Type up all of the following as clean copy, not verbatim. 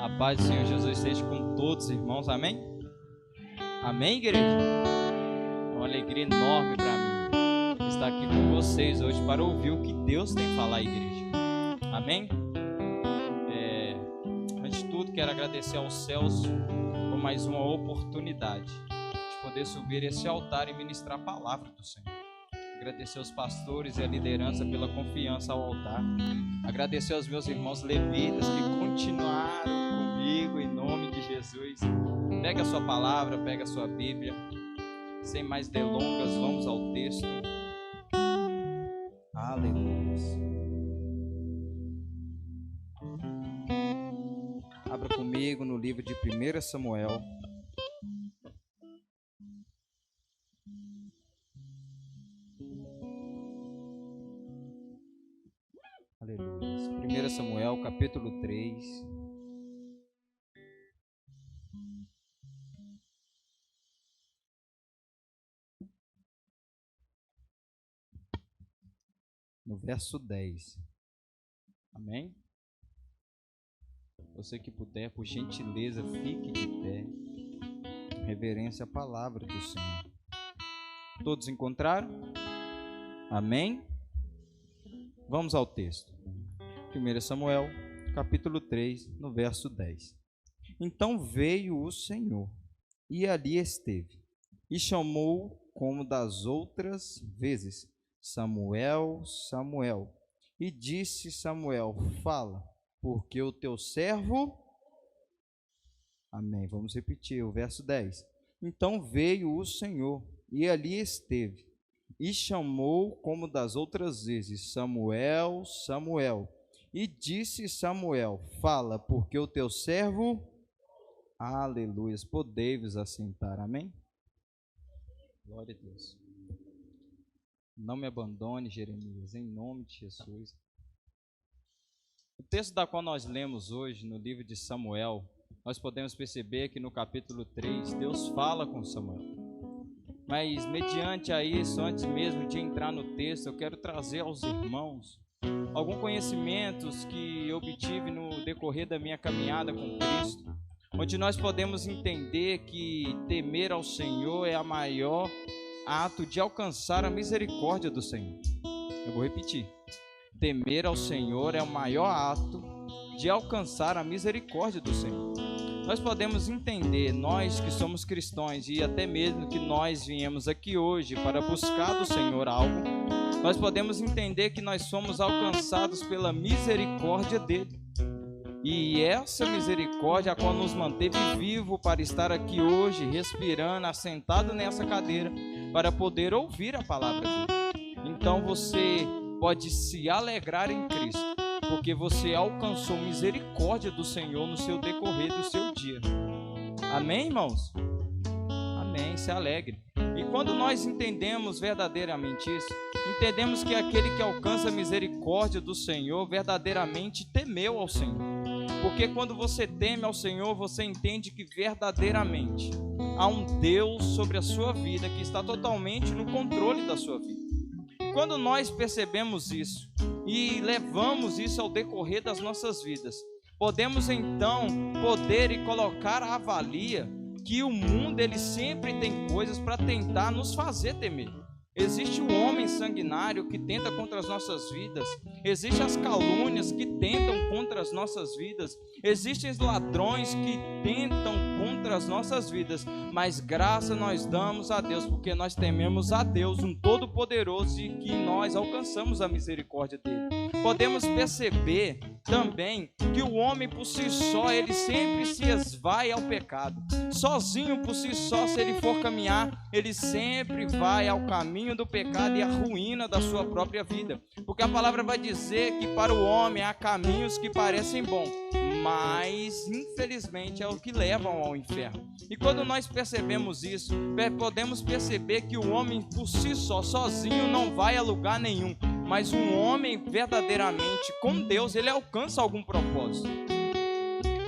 A paz do Senhor Jesus esteja com todos os irmãos, amém? Amém, igreja? É uma alegria enorme para mim estar aqui com vocês hoje para ouvir o que Deus tem a falar, igreja. Amém? Antes de tudo, quero agradecer aos céus por mais uma oportunidade de poder subir esse altar e ministrar a palavra do Senhor. Agradecer aos pastores e a liderança pela confiança ao altar. Agradecer aos meus irmãos levitas que continuaram comigo em nome de Jesus. Pega a sua palavra, pega a sua Bíblia. Sem mais delongas, vamos ao texto. Aleluia. Abra comigo no livro de 1 Samuel. Aleluia. 1 Samuel, capítulo 3. No verso 10. Amém? Você que puder, por gentileza, fique de pé. Reverência à palavra do Senhor. Todos encontraram? Amém? Vamos ao texto. 1 Samuel, capítulo 3, no verso 10. Então veio o Senhor, e ali esteve, e chamou como das outras vezes, Samuel, Samuel. E disse Samuel, fala, porque o teu servo... Amém, vamos repetir o verso 10. Então veio o Senhor, e ali esteve, e chamou como das outras vezes, Samuel, Samuel. E disse Samuel, fala, porque o teu servo... Aleluia, podei-vos assentar, amém? Glória a Deus. Não me abandone, Jeremias, em nome de Jesus. O texto da qual nós lemos hoje, no livro de Samuel, nós podemos perceber que no capítulo 3, Deus fala com Samuel. Mas, mediante a isso, antes mesmo de entrar no texto, eu quero trazer aos irmãos alguns conhecimentos que obtive no decorrer da minha caminhada com Cristo, onde nós podemos entender que temer ao Senhor é a maior ato de alcançar a misericórdia do Senhor. Eu vou repetir. Temer ao Senhor é o maior ato de alcançar a misericórdia do Senhor. Nós podemos entender, nós que somos cristãos e até mesmo que nós viemos aqui hoje para buscar do Senhor algo, nós podemos entender que nós somos alcançados pela misericórdia dele. E essa misericórdia a qual nos manteve vivo para estar aqui hoje, respirando, assentado nessa cadeira, para poder ouvir a palavra dele. Então você pode se alegrar em Cristo, porque você alcançou misericórdia do Senhor no seu decorrer do seu dia. Amém, irmãos? Amém, se alegre. E quando nós entendemos verdadeiramente isso, entendemos que aquele que alcança a misericórdia do Senhor verdadeiramente temeu ao Senhor. Porque quando você teme ao Senhor, você entende que verdadeiramente há um Deus sobre a sua vida que está totalmente no controle da sua vida. Quando nós percebemos isso e levamos isso ao decorrer das nossas vidas, podemos então poder e colocar a avalia que o mundo ele sempre tem coisas para tentar nos fazer temer. Existe o homem sanguinário que tenta contra as nossas vidas. Existem as calúnias que tentam contra as nossas vidas. Existem os ladrões que tentam contra as nossas vidas. Mas graça nós damos a Deus, porque nós tememos a Deus, um Todo-Poderoso, e que nós alcançamos a misericórdia dele. Podemos perceber também que o homem por si só, ele sempre se esvai ao pecado. Sozinho por si só, se ele for caminhar, ele sempre vai ao caminho do pecado e à ruína da sua própria vida. Porque a palavra vai dizer que para o homem há caminhos que parecem bons, mas infelizmente é o que levam ao inferno. E quando nós percebemos isso, podemos perceber que o homem por si só, sozinho, não vai a lugar nenhum. Mas um homem verdadeiramente com Deus, ele alcança algum propósito.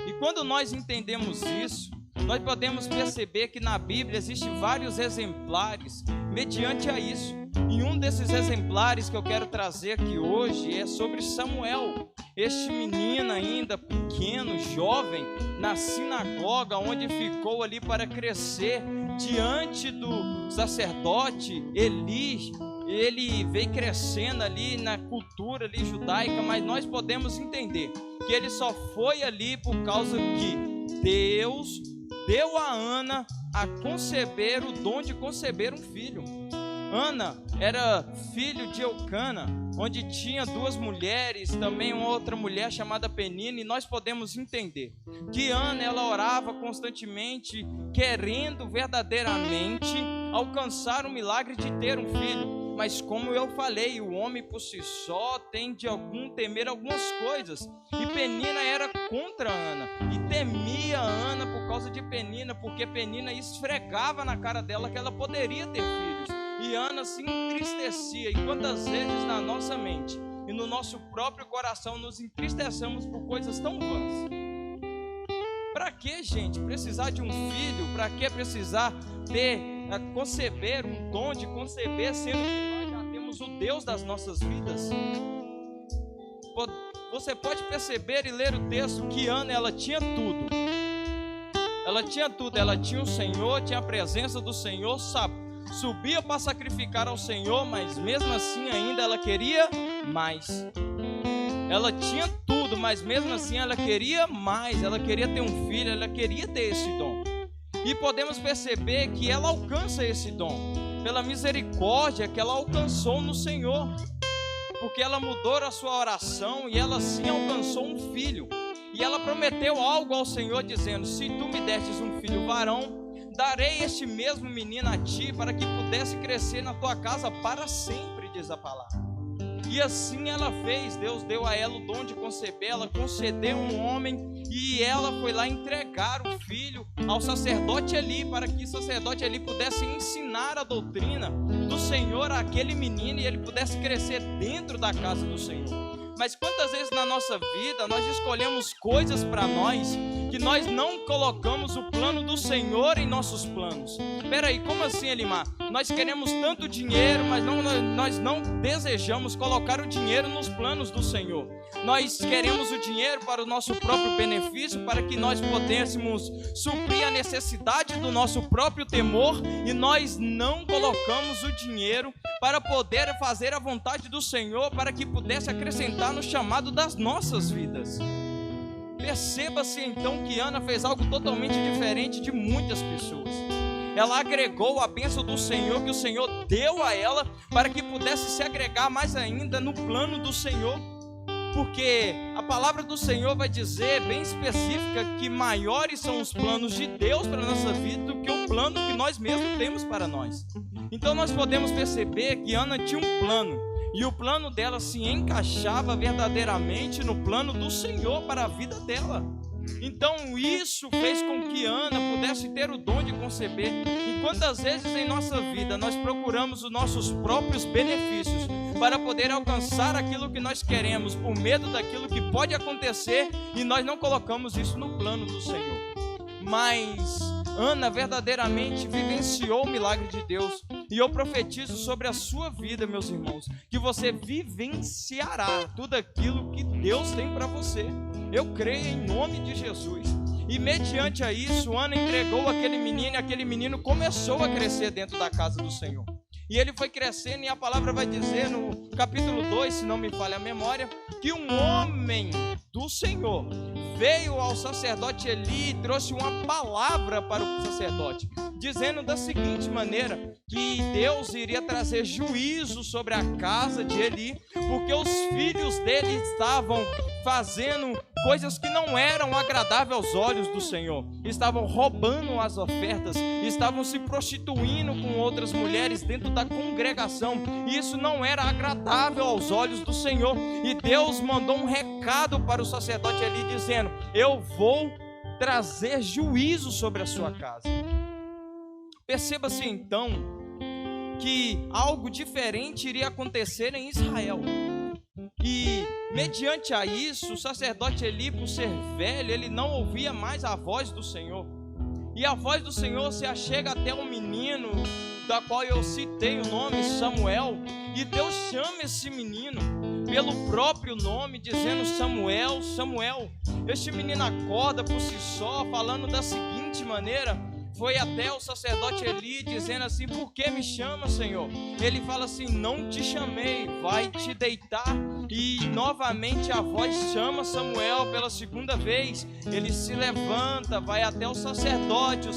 E quando nós entendemos isso, nós podemos perceber que na Bíblia existem vários exemplares mediante a isso. E um desses exemplares que eu quero trazer aqui hoje é sobre Samuel. este menino ainda pequeno, jovem, na sinagoga, onde ficou ali para crescer diante do sacerdote Eli. Ele veio crescendo ali na cultura ali judaica, mas nós podemos entender que ele só foi ali por causa que Deus deu a Ana a conceber o dom de conceber um filho. Ana era filho de Eucana, onde tinha duas mulheres, também uma outra mulher chamada Penina, e nós podemos entender que Ana, ela orava constantemente, querendo verdadeiramente alcançar o milagre de ter um filho. Mas como eu falei, o homem por si só tem de temer algumas coisas, e Penina era contra Ana, e temia Ana por causa de Penina, porque Penina esfregava na cara dela que ela poderia ter filhos, e Ana se entristecia. E quantas vezes na nossa mente e no nosso próprio coração nos entristecemos por coisas tão vãs? Para que, gente, precisar de um filho? Para que precisar conceber um dom de conceber, sendo que nós já temos o Deus das nossas vidas? Você pode perceber e ler o texto que Ana, ela tinha tudo. Ela tinha tudo, ela tinha o Senhor, tinha a presença do Senhor, subia para sacrificar ao Senhor, mas mesmo assim ainda ela queria mais. Ela tinha tudo, mas mesmo assim ela queria mais. Ela queria ter um filho, ela queria ter esse dom. E podemos perceber que ela alcança esse dom pela misericórdia que ela alcançou no Senhor, porque ela mudou a sua oração e ela sim alcançou um filho. E ela prometeu algo ao Senhor, dizendo: se tu me destes um filho varão, darei este mesmo menino a ti, para que pudesse crescer na tua casa para sempre, diz a palavra. E assim ela fez. Deus deu a ela o dom de conceber, ela concedeu um homem, e ela foi lá entregar o filho ao sacerdote Eli, para que o sacerdote Eli pudesse ensinar a doutrina do Senhor àquele menino, e ele pudesse crescer dentro da casa do Senhor. Mas quantas vezes na nossa vida nós escolhemos coisas para nós que nós não colocamos o plano do Senhor em nossos planos? Peraí, como assim, Elimar? Nós queremos tanto dinheiro, mas nós não desejamos colocar o dinheiro nos planos do Senhor. Nós queremos o dinheiro para o nosso próprio benefício, para que nós pudéssemos suprir a necessidade do nosso próprio temor, e nós não colocamos o dinheiro para poder fazer a vontade do Senhor, para que pudesse acrescentar no chamado das nossas vidas. Perceba-se então que Ana fez algo totalmente diferente de muitas pessoas. Ela agregou a bênção do Senhor, que o Senhor deu a ela, para que pudesse se agregar mais ainda no plano do Senhor. Porque a palavra do Senhor vai dizer bem específica que maiores são os planos de Deus para a nossa vida do que o plano que nós mesmos temos para nós. Então nós podemos perceber que Ana tinha um plano, e o plano dela se encaixava verdadeiramente no plano do Senhor para a vida dela. Então isso fez com que Ana pudesse ter o dom de conceber. E quantas vezes em nossa vida nós procuramos os nossos próprios benefícios para poder alcançar aquilo que nós queremos, por medo daquilo que pode acontecer, e nós não colocamos isso no plano do Senhor. Mas Ana verdadeiramente vivenciou o milagre de Deus, e eu profetizo sobre a sua vida, meus irmãos, que você vivenciará tudo aquilo que Deus tem para você. Eu creio em nome de Jesus. E mediante a isso, Ana entregou aquele menino, e aquele menino começou a crescer dentro da casa do Senhor. E ele foi crescendo, e a palavra vai dizer no capítulo 2, se não me falha a memória, que um homem do Senhor veio ao sacerdote Eli e trouxe uma palavra para o sacerdote, dizendo da seguinte maneira, que Deus iria trazer juízo sobre a casa de Eli, porque os filhos dele estavam fazendo coisas que não eram agradáveis aos olhos do Senhor, estavam roubando as ofertas, estavam se prostituindo com outras mulheres dentro da congregação, e isso não era agradável aos olhos do Senhor. E Deus mandou um recado para o sacerdote Eli, dizendo: eu vou trazer juízo sobre a sua casa. Perceba-se então que algo diferente iria acontecer em Israel. E mediante a isso, o sacerdote Eli, por ser velho, ele não ouvia mais a voz do Senhor. E a voz do Senhor se achega até um menino, da qual eu citei o nome, Samuel. E Deus chama esse menino. pelo próprio nome, dizendo Samuel, Samuel. Este menino acorda por si só, falando da seguinte maneira: foi até o sacerdote Eli, dizendo assim: por que me chama, Senhor? Ele fala assim: não te chamei, vai te deitar. E novamente a voz chama Samuel pela segunda vez. Ele se levanta, vai até o sacerdote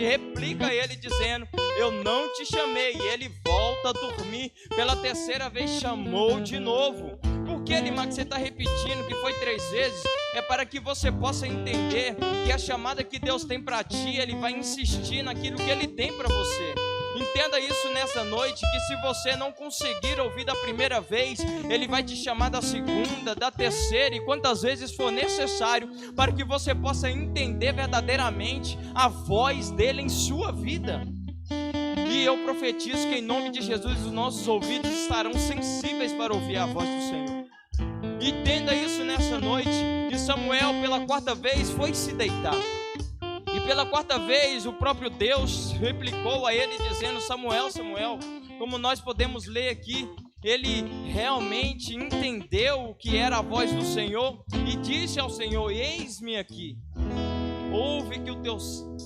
replica a ele dizendo: eu não te chamei. E ele volta a dormir. Pela terceira vez chamou de novo. Por que, Elimar, que você está repetindo que foi 3 vezes? É para que você possa entender que a chamada que Deus tem para ti, Ele vai insistir naquilo que Ele tem para você. Entenda isso nessa noite, que se você não conseguir ouvir da primeira vez, Ele vai te chamar da segunda, da terceira e quantas vezes for necessário, para que você possa entender verdadeiramente a voz dEle em sua vida. E eu profetizo que em nome de Jesus os nossos ouvidos estarão sensíveis para ouvir a voz do Senhor. Entenda isso nessa noite, que Samuel pela 4ª vez foi se deitar. E pela 4ª vez o próprio Deus replicou a ele dizendo: Samuel, Samuel. Como nós podemos ler aqui, ele realmente entendeu o que era a voz do Senhor e disse ao Senhor: eis-me aqui,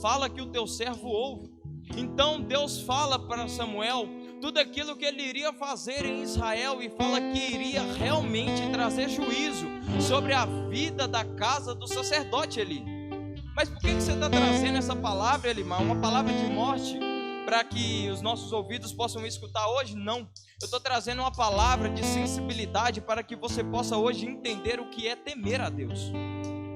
fala que o teu servo ouve. Então Deus fala para Samuel tudo aquilo que ele iria fazer em Israel e fala que iria realmente trazer juízo sobre a vida da casa do sacerdote Eli. Mas por que você está trazendo essa palavra, Elimar? Uma palavra de morte para que os nossos ouvidos possam escutar hoje? Não, eu estou trazendo uma palavra de sensibilidade para que você possa hoje entender o que é temer a Deus.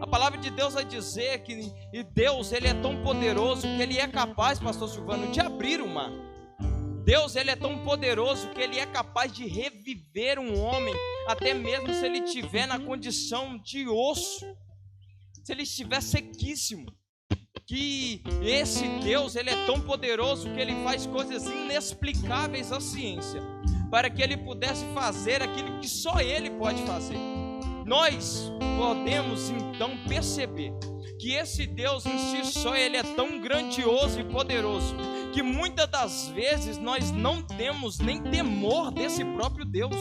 A palavra de Deus vai dizer que Deus, Ele é tão poderoso que Ele é capaz, pastor Silvano, de abrir o mar. Deus, Ele é tão poderoso que Ele é capaz de reviver um homem, até mesmo se ele estiver na condição de osso, se ele estiver sequíssimo. Que esse Deus, Ele é tão poderoso que Ele faz coisas inexplicáveis à ciência, para que Ele pudesse fazer aquilo que só Ele pode fazer. Nós podemos então perceber que esse Deus em si só, Ele é tão grandioso e poderoso, que muitas das vezes nós não temos nem temor desse próprio Deus.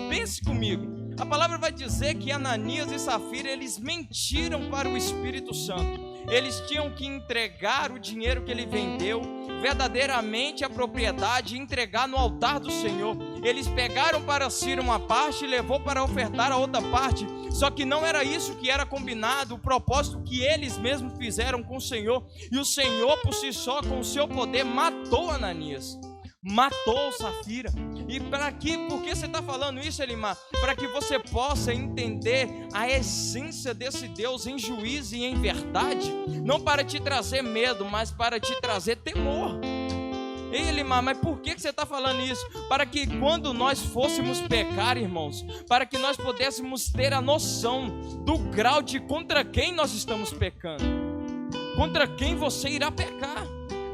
Pense comigo, a palavra vai dizer que Ananias e Safira, eles mentiram para o Espírito Santo. Eles tinham que entregar o dinheiro que ele vendeu, verdadeiramente a propriedade, e entregar no altar do Senhor. Eles pegaram para si uma parte e levou para ofertar a outra parte, só que não era isso que era combinado, o propósito que eles mesmos fizeram com o Senhor. E o Senhor por si só, com o seu poder, matou Ananias, matou Safira. E por que você está falando isso, Elimar? Para que você possa entender a essência desse Deus em juízo e em verdade, não para te trazer medo, mas para te trazer temor. Ei, Elimar, mas por que você está falando isso? Para que quando nós fôssemos pecar, irmãos, para que nós pudéssemos ter a noção do grau de contra quem nós estamos pecando, contra quem você irá pecar.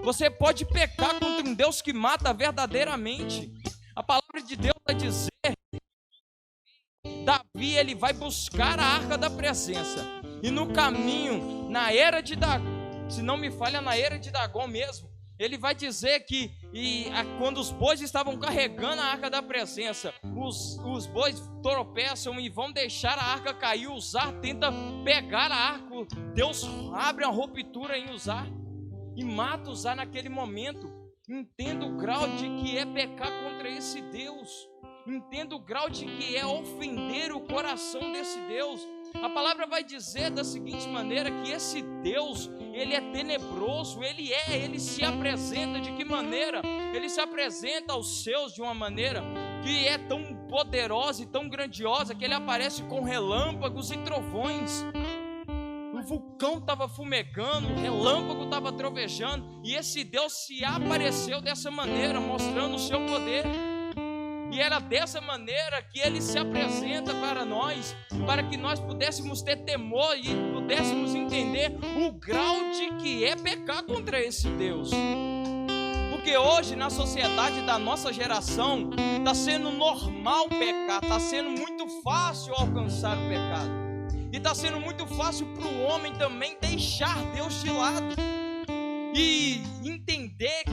Você pode pecar contra um Deus que mata verdadeiramente. A palavra de Deus vai dizer: Davi, ele vai buscar a arca da presença, e no caminho, na era de Dagom, se não me falha, na era de Dagom mesmo, ele vai dizer que quando os bois estavam carregando a arca da presença, os bois tropeçam e vão deixar a arca cair. Uzá tenta pegar a arca, Deus abre a ruptura em Uzá e mata Uzá naquele momento. Entenda o grau de que é pecar contra esse Deus. Entenda o grau de que é ofender o coração desse Deus. A palavra vai dizer da seguinte maneira, que esse Deus, ele é tenebroso, ele se apresenta de que maneira? Ele se apresenta aos seus de uma maneira que é tão poderosa e tão grandiosa, que ele aparece com relâmpagos e trovões. O vulcão estava fumegando, o relâmpago estava trovejando, e esse Deus se apareceu dessa maneira, mostrando o seu poder. E era dessa maneira que ele se apresenta para nós, para que nós pudéssemos ter temor e pudéssemos entender o grau de que é pecar contra esse Deus. Porque hoje, na sociedade da nossa geração, está sendo normal pecar, está sendo muito fácil alcançar o pecado. E está sendo muito fácil para o homem também deixar Deus de lado. e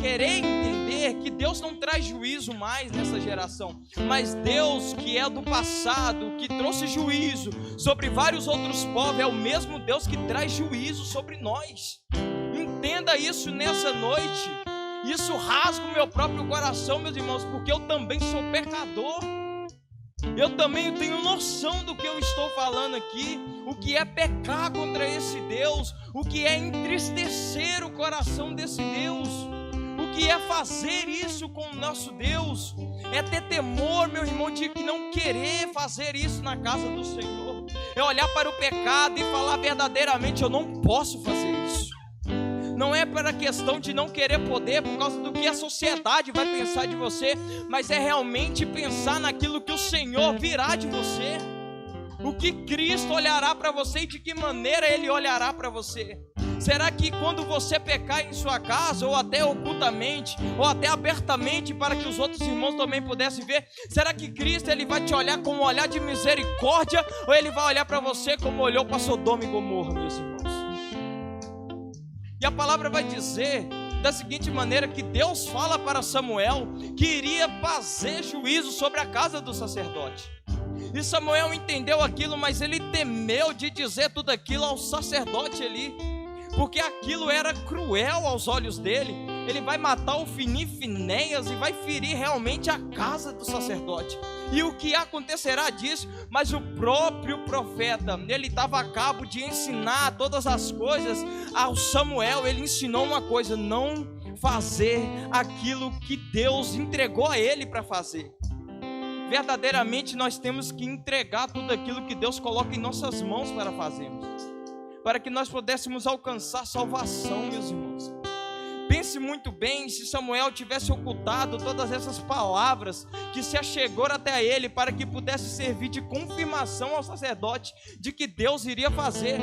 querer entender que Deus não traz juízo mais nessa geração, mas Deus que é do passado, que trouxe juízo sobre vários outros povos, é o mesmo Deus que traz juízo sobre nós. Entenda isso nessa noite. Isso rasga o meu próprio coração, meus irmãos, porque eu também sou pecador. Eu também tenho noção do que eu estou falando aqui, o que é pecar contra esse Deus, o que é entristecer o coração desse Deus, o que é fazer isso com o nosso Deus, é ter temor, meu irmão, de não querer fazer isso na casa do Senhor, é olhar para o pecado e falar verdadeiramente, eu não posso fazer isso. Não é para a questão de não querer poder por causa do que a sociedade vai pensar de você, mas é realmente pensar naquilo que o Senhor virá de você, o que Cristo olhará para você e de que maneira Ele olhará para você. Será que quando você pecar em sua casa, ou até ocultamente, ou até abertamente, para que os outros irmãos também pudessem ver, será que Cristo Ele vai te olhar com um olhar de misericórdia, ou Ele vai olhar para você como olhou para Sodoma e Gomorra, meus irmãos? E a palavra vai dizer da seguinte maneira, que Deus fala para Samuel que iria fazer juízo sobre a casa do sacerdote. E Samuel entendeu aquilo, mas ele temeu de dizer tudo aquilo ao sacerdote ali, porque aquilo era cruel aos olhos dele. Ele vai matar o Ofni e Finéias e vai ferir realmente a casa do sacerdote. E o que acontecerá disso? Mas o próprio profeta, ele estava a cabo de ensinar todas as coisas ao Samuel. Ele ensinou uma coisa: não fazer aquilo que Deus entregou a ele para fazer. Verdadeiramente nós temos que entregar tudo aquilo que Deus coloca em nossas mãos para fazermos, para que nós pudéssemos alcançar salvação, meus irmãos. Pense muito bem se Samuel tivesse ocultado todas essas palavras que se achegou até ele, para que pudesse servir de confirmação ao sacerdote de que Deus iria fazer.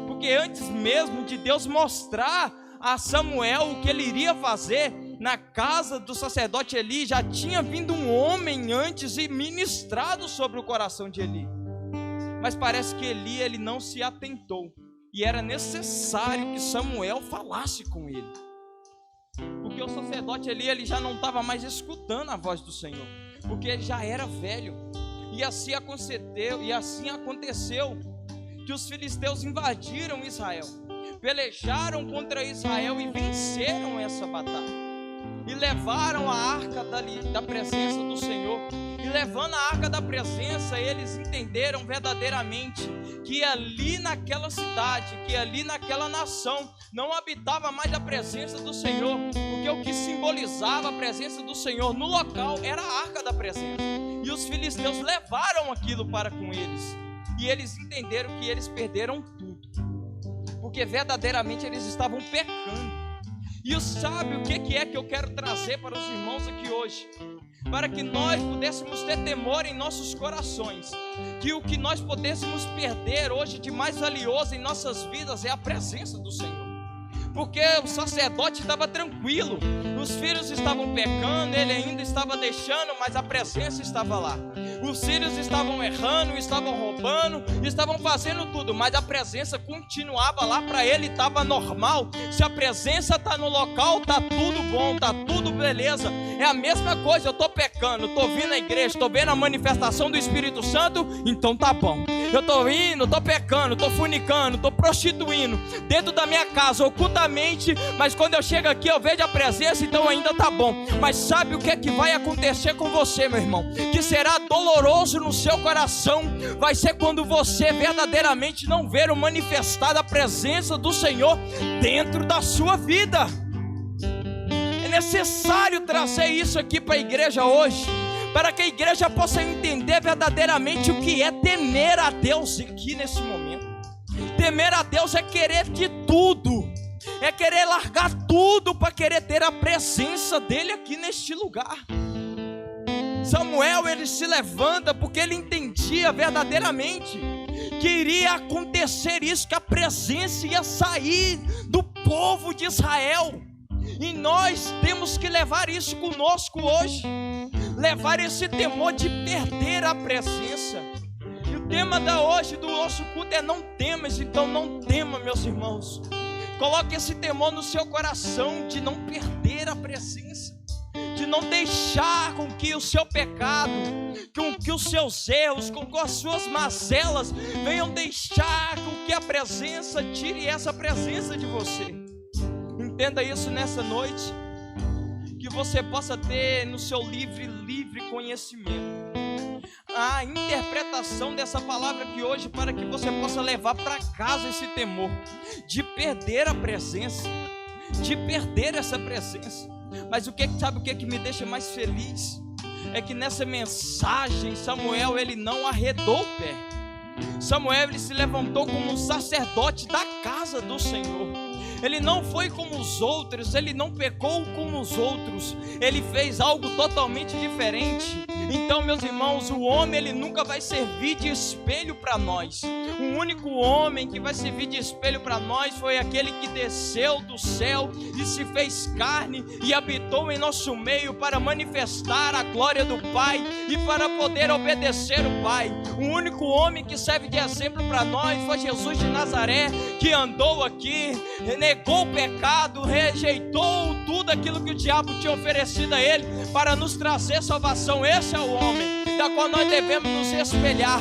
Porque antes mesmo de Deus mostrar a Samuel o que ele iria fazer, na casa do sacerdote Eli já tinha vindo um homem antes e ministrado sobre o coração de Eli. Mas parece que Eli, ele não se atentou, e era necessário que Samuel falasse com ele, porque o sacerdote Eli, ele já não estava mais escutando a voz do Senhor, porque ele já era velho. E assim aconteceu que os filisteus invadiram Israel, pelejaram contra Israel e venceram essa batalha, e levaram a arca da presença do Senhor. E levando a arca da presença, eles entenderam verdadeiramente que ali naquela cidade, que ali naquela nação, não habitava mais a presença do Senhor, porque o que simbolizava a presença do Senhor no local era a arca da presença. E os filisteus levaram aquilo para com eles, e eles entenderam que eles perderam tudo, porque verdadeiramente eles estavam pecando. E sabe o que é que eu quero trazer para os irmãos aqui hoje? Para que nós pudéssemos ter temor em nossos corações, que o que nós pudéssemos perder hoje de mais valioso em nossas vidas é a presença do Senhor. Porque o sacerdote estava tranquilo, os filhos estavam pecando, ele ainda estava deixando, mas a presença estava lá. Os filhos estavam errando, estavam roubando, estavam fazendo tudo, mas a presença continuava lá. Para ele estava normal. Se a presença está no local, está tudo bom, está tudo beleza. É a mesma coisa, eu estou pecando, estou vindo à igreja, estou vendo a manifestação do Espírito Santo, então tá bom. Eu estou indo, estou pecando, estou fornicando, estou prostituindo dentro da minha casa, ocultamente, mas quando eu chego aqui eu vejo a presença, então ainda tá bom. Mas sabe o que é que vai acontecer com você, meu irmão? Que será doloroso no seu coração, vai ser quando você verdadeiramente não ver o manifestar a presença do Senhor dentro da sua vida. É necessário trazer isso aqui para a igreja hoje, para que a igreja possa entender verdadeiramente o que é temer a Deus aqui nesse momento. Temer a Deus é querer de tudo, é querer largar tudo para querer ter a presença dele aqui neste lugar. Samuel, ele se levanta porque ele entendia verdadeiramente que iria acontecer isso, que a presença ia sair do povo de Israel. E nós temos que levar isso conosco hoje, levar esse temor de perder a presença. E o tema da hoje do nosso culto é não temas. Então não tema, meus irmãos, Coloque esse temor no seu coração de não perder a presença, de não deixar com que o seu pecado, com que os seus erros, com que as suas mazelas venham deixar com que a presença tire essa presença de você. Entenda isso nessa noite, que você possa ter no seu livre conhecimento a interpretação dessa palavra aqui hoje, para que você possa levar para casa esse temor de perder a presença, de perder essa presença. Mas sabe o que me deixa mais feliz? É que nessa mensagem Samuel, ele não arredou o pé. Samuel, ele se levantou como um sacerdote da casa do Senhor. Ele não foi como os outros, ele não pecou como os outros, ele fez algo totalmente diferente. Então, meus irmãos, o homem, ele nunca vai servir de espelho para nós. O único homem que vai servir de espelho para nós foi aquele que desceu do céu e se fez carne e habitou em nosso meio para manifestar a glória do Pai e para poder obedecer o Pai. O único homem que serve de exemplo para nós foi Jesus de Nazaré, que andou aqui, negou o pecado, rejeitou tudo aquilo que o diabo tinha oferecido a ele para nos trazer salvação. Esse é o homem da qual nós devemos nos espelhar.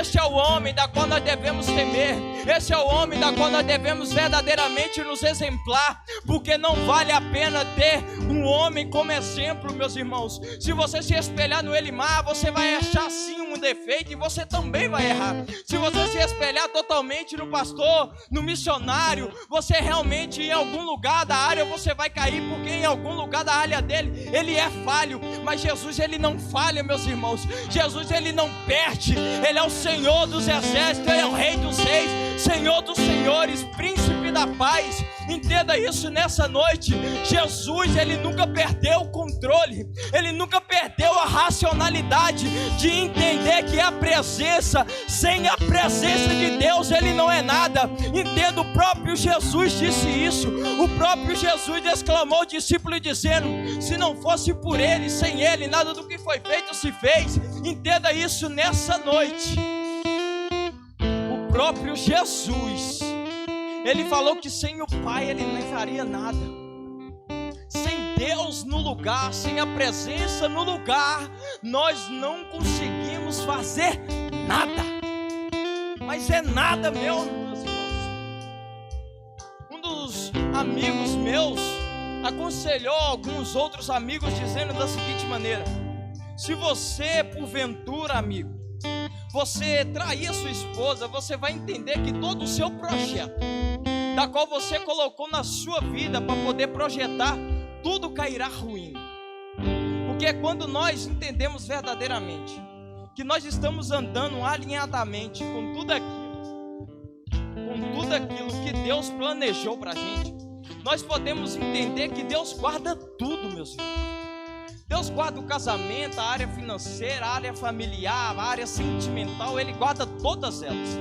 Este é o homem da qual nós devemos temer. Esse é o homem da qual nós devemos verdadeiramente nos exemplar, porque não vale a pena ter um homem como exemplo, meus irmãos. Se você se espelhar no Elimar, você vai achar sim um defeito e você também vai errar. Se você se espelhar totalmente no pastor, no missionário, você realmente em algum lugar da área você vai cair, porque em algum lugar da área dele ele é falho. Mas Jesus, ele não falha, meus irmãos. Jesus, ele não perde. Ele é o Senhor dos exércitos, ele é o Rei dos reis, Senhor dos senhores, Príncipe da paz. Entenda isso nessa noite. Jesus, ele nunca perdeu o controle, ele nunca perdeu a racionalidade de entender que a presença, sem a presença de Deus, ele não é nada. Entenda, o próprio Jesus disse isso. O próprio Jesus exclamou ao discípulo dizendo: se não fosse por ele, sem ele, nada do que foi feito se fez. Entenda isso nessa noite. O próprio Jesus, ele falou que sem o Pai ele não faria nada. Sem Deus no lugar, sem a presença no lugar, nós não conseguimos fazer nada. Mas é nada, meus irmãos. Um dos amigos meus aconselhou alguns outros amigos dizendo da seguinte maneira: se você, porventura, amigo, você trair a sua esposa, você vai entender que todo o seu projeto, da qual você colocou na sua vida para poder projetar, tudo cairá ruim. Porque quando nós entendemos verdadeiramente que nós estamos andando alinhadamente com tudo aquilo que Deus planejou para a gente, nós podemos entender que Deus guarda tudo, meus irmãos. Deus guarda o casamento, a área financeira, a área familiar, a área sentimental, Ele guarda todas elas.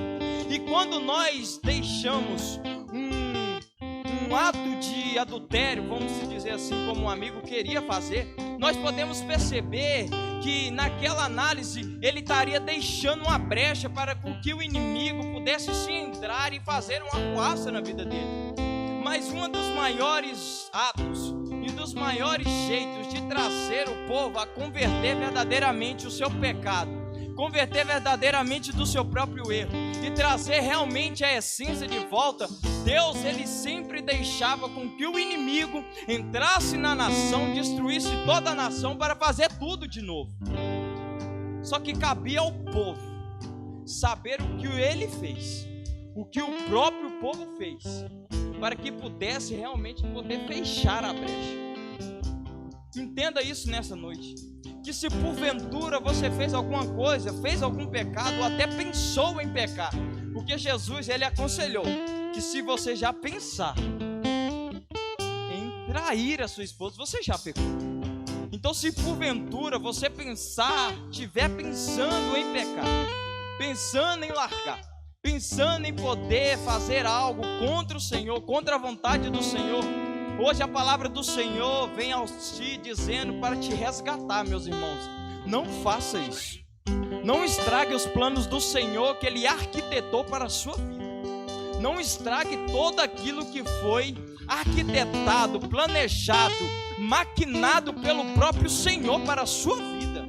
E quando nós deixamos um ato de adultério, vamos dizer assim, como um amigo queria fazer, nós podemos perceber que naquela análise ele estaria deixando uma brecha para que o inimigo pudesse se entrar e fazer uma arruaça na vida dele. Mas um dos maiores atos e dos maiores jeitos de trazer o povo a converter verdadeiramente o seu pecado, converter verdadeiramente do seu próprio erro e trazer realmente a essência de volta, Deus, ele sempre deixava com que o inimigo entrasse na nação, destruísse toda a nação para fazer tudo de novo. Só que cabia ao povo saber o que ele fez, o que o próprio povo fez, para que pudesse realmente poder fechar a brecha. Entenda isso nessa noite, que se porventura você fez alguma coisa, fez algum pecado, ou até pensou em pecar, porque Jesus, ele aconselhou que se você já pensar em trair a sua esposa, você já pecou. Então, se porventura você estiver pensando em pecar, pensando em largar, pensando em poder fazer algo contra o Senhor, contra a vontade do Senhor, hoje a palavra do Senhor vem ao te dizendo para te resgatar, meus irmãos. Não faça isso. Não estrague os planos do Senhor que Ele arquitetou para a sua vida. Não estrague todo aquilo que foi arquitetado, planejado, maquinado pelo próprio Senhor para a sua vida.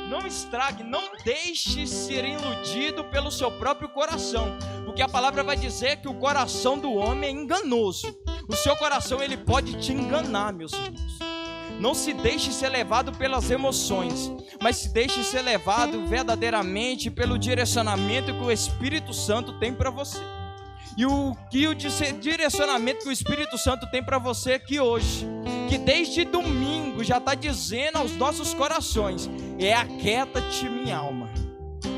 Não estrague, não deixe ser iludido pelo seu próprio coração, porque a palavra vai dizer que o coração do homem é enganoso. O seu coração, ele pode te enganar, meus irmãos. Não se deixe ser levado pelas emoções, mas se deixe ser levado verdadeiramente pelo direcionamento que o Espírito Santo tem para você. E o direcionamento que o Espírito Santo tem para você aqui hoje, que desde domingo já está dizendo aos nossos corações, é: aquieta-te minha alma,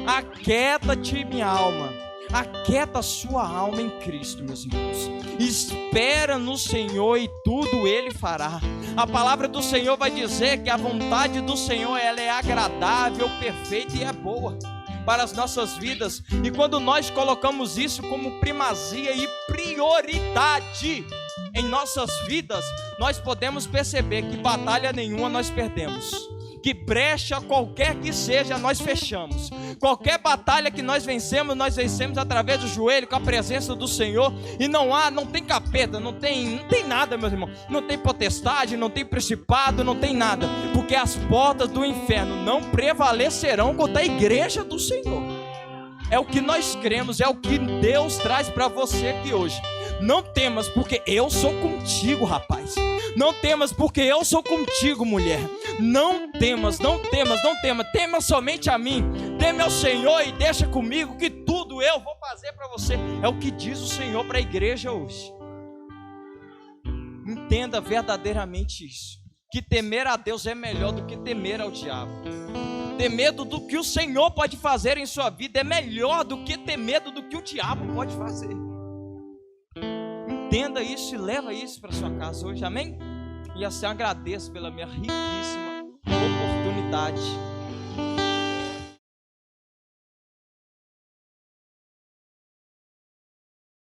aquieta-te minha alma, aquieta a sua alma em Cristo, meus irmãos. Espera no Senhor e tudo Ele fará. A palavra do Senhor vai dizer que a vontade do Senhor, ela é agradável, perfeita e é boa para as nossas vidas. E quando nós colocamos isso como primazia e prioridade em nossas vidas, nós podemos perceber que batalha nenhuma nós perdemos, que brecha qualquer que seja nós fechamos. Qualquer batalha que nós vencemos através do joelho, com a presença do Senhor. E não tem capeta, não tem nada, meus irmãos. Não tem potestade, não tem principado, não tem nada, porque as portas do inferno não prevalecerão contra a igreja do Senhor. É o que nós cremos, é o que Deus traz para você aqui hoje. Não temas, porque eu sou contigo, rapaz. Não temas, porque eu sou contigo, mulher. Não temas, não temas, não temas. Tema somente a mim. Teme ao Senhor e deixa comigo que tudo eu vou fazer para você. É o que diz o Senhor para a igreja hoje. Entenda verdadeiramente isso, que temer a Deus é melhor do que temer ao diabo. Ter medo do que o Senhor pode fazer em sua vida é melhor do que ter medo do que o diabo pode fazer. Entenda isso e leva isso para sua casa hoje, amém? E assim agradeço pela minha riquíssima oportunidade